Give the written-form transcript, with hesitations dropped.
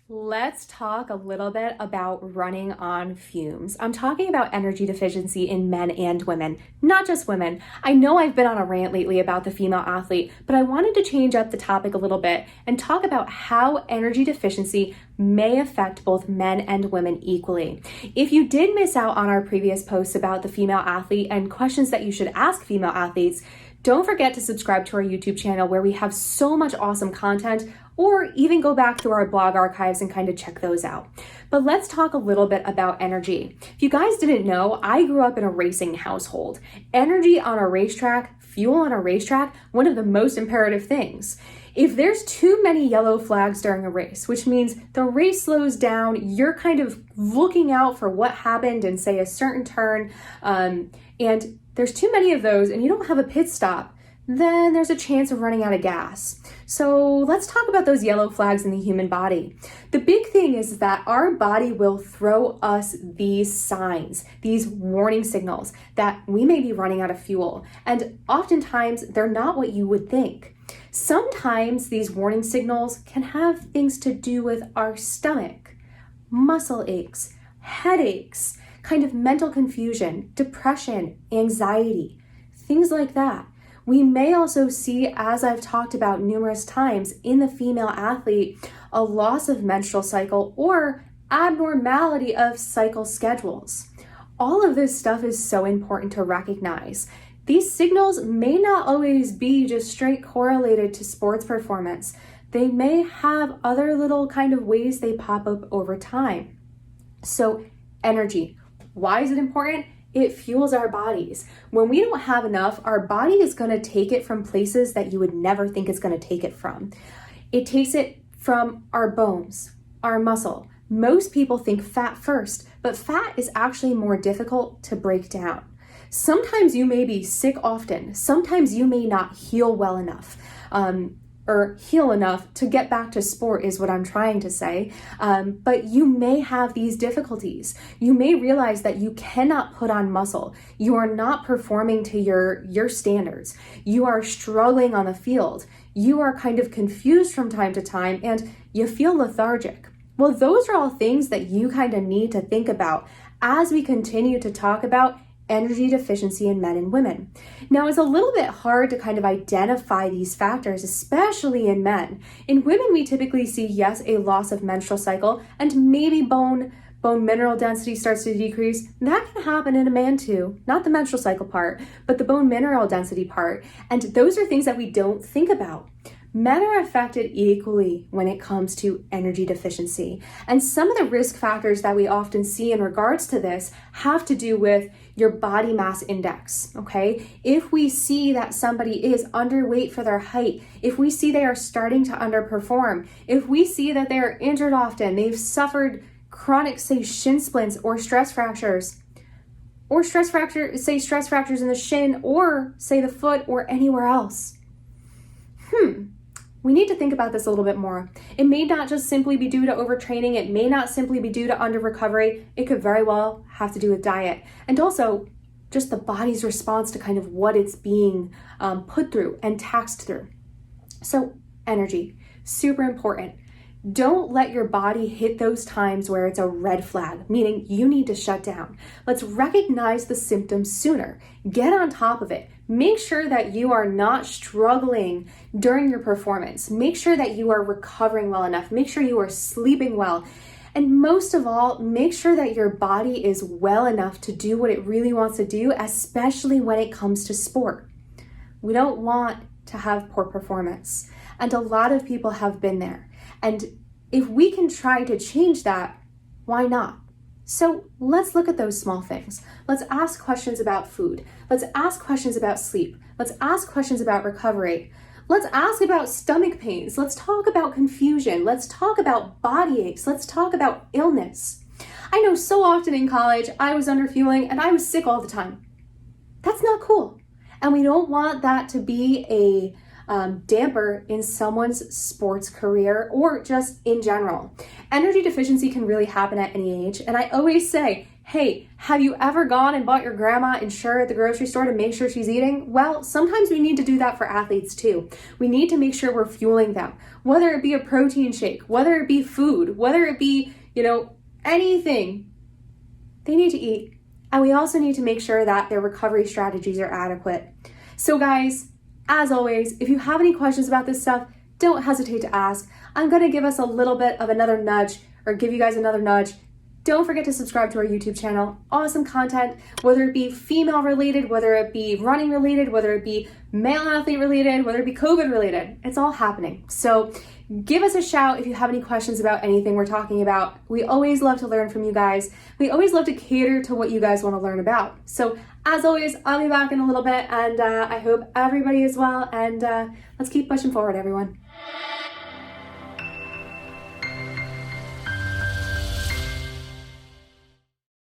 Let's talk a little bit about running on fumes. I'm talking about energy deficiency in men and women, not just women. I know I've been on a rant lately about the female athlete, but I wanted to change up the topic a little bit and talk about how energy deficiency may affect both men and women equally. If you did miss out on our previous posts about the female athlete and questions that you should ask female athletes, don't forget to subscribe to our YouTube channel where we have so much awesome content, or even go back through our blog archives and kind of check those out. But let's talk a little bit about energy. If you guys didn't know, I grew up in a racing household. Energy on a racetrack, fuel on a racetrack, one of the most imperative things. If there's too many yellow flags during a race, which means the race slows down, you're kind of looking out for what happened in, say, a certain turn, and there's too many of those and you don't have a pit stop, then there's a chance of running out of gas. So let's talk about those yellow flags in the human body. The big thing is that our body will throw us these signs, these warning signals that we may be running out of fuel. And oftentimes they're not what you would think. Sometimes these warning signals can have things to do with our stomach, muscle aches, headaches, kind of mental confusion, depression, anxiety, things like that. We may also see, as I've talked about numerous times, in the female athlete, a loss of menstrual cycle or abnormality of cycle schedules. All of this stuff is so important to recognize. These signals may not always be just straight correlated to sports performance. They may have other little kind of ways they pop up over time. So, energy. Why is it important? It fuels our bodies. When we don't have enough, our body is going to take it from places that you would never think it's going to take it from. It takes it from our bones, our muscle. Most people think fat first, but fat is actually more difficult to break down. Sometimes you may be sick often. Sometimes you may not heal well enough. Or heal enough to get back to sport is what I'm trying to say. But you may have these difficulties. You may realize that you cannot put on muscle. You are not performing to your standards. You are struggling on the field. You are kind of confused from time to time and you feel lethargic. Well, those are all things that you kind of need to think about as we continue to talk about energy deficiency in men and women. Now, it's a little bit hard to kind of identify these factors, especially in men. In women, we typically see, yes, a loss of menstrual cycle and maybe bone mineral density starts to decrease. That can happen in a man too, not the menstrual cycle part, but the bone mineral density part. And those are things that we don't think about. Men are affected equally when it comes to energy deficiency. And some of the risk factors that we often see in regards to this have to do with your body mass index, okay? If we see that somebody is underweight for their height, if we see they are starting to underperform, if we see that they are injured often, they've suffered chronic, say, shin splints or stress fractures, stress fractures in the shin or, say, the foot or anywhere else. We need to think about this a little bit more. It may not just simply be due to overtraining. It may not simply be due to under recovery. It could very well have to do with diet. And also just the body's response to kind of what it's being put through and taxed through. So energy, super important. Don't let your body hit those times where it's a red flag, meaning you need to shut down. Let's recognize the symptoms sooner. Get on top of it. Make sure that you are not struggling during your performance. Make sure that you are recovering well enough. Make sure you are sleeping well. And most of all, make sure that your body is well enough to do what it really wants to do, especially when it comes to sport. We don't want to have poor performance. And a lot of people have been there. And if we can try to change that, why not? So let's look at those small things. Let's ask questions about food. Let's ask questions about sleep. Let's ask questions about recovery. Let's ask about stomach pains. Let's talk about confusion. Let's talk about body aches. Let's talk about illness. I know so often in college, I was underfueling and I was sick all the time. That's not cool. And we don't want that to be a damper in someone's sports career or just in general. Energy deficiency can really happen at any age. And I always say, Hey, have you ever gone and bought your grandma Ensure at the grocery store to make sure she's eating? Well, sometimes we need to do that for athletes too. We need to make sure we're fueling them, whether it be a protein shake, whether it be food, whether it be, anything. They need to eat. And we also need to make sure that their recovery strategies are adequate. So guys, as always, if you have any questions about this stuff, don't hesitate to ask. I'm going to give us a little bit of another nudge, or give you guys another nudge. Don't forget to subscribe to our YouTube channel. Awesome content, whether it be female related, whether it be running related, whether it be male athlete related, whether it be COVID related. It's all happening. So give us a shout if you have any questions about anything we're talking about. We always love to learn from you guys. We always love to cater to what you guys want to learn about. So as always, I'll be back in a little bit, and I hope everybody is well, and let's keep pushing forward, everyone.